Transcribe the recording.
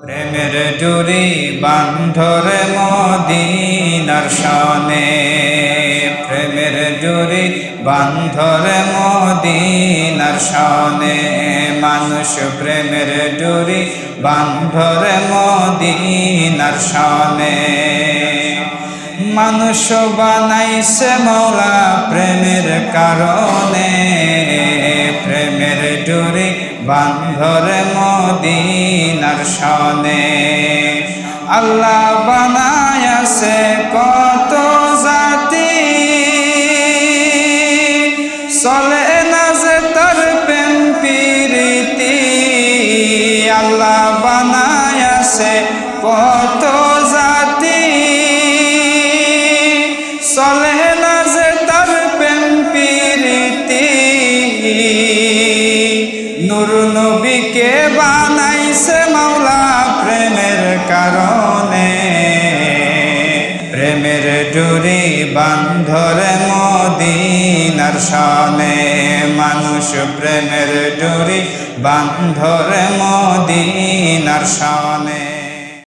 প্রেমের ডুরি বান্ধরে মদিনার শানে, প্রেমের ডুরি বান্ধরে মদিনার শানে। মানুষ প্রেমের ডুরি বান্ধরে মদিনার শানে। মানুষ বানাইছে মওলা প্রেমের কারণে, প্রেমের ডুরি বান্ধরে মদিনার শানে। আল্লাহ বানায়াছে কত জাতি, চলে না যে তার প্রেম প্রীতি। আল্লাহ বানায়াছে কত জাতি, চলে না যে তার প্রেম প্রীতি। নূর নবীকে বানাইছে মাওলা প্রেমের কারণে, প্রেমের ডুরি বান্ধরে মদিনার শানে। মানুষ প্রেমের ডুরি বান্ধরে মদিনার শানে।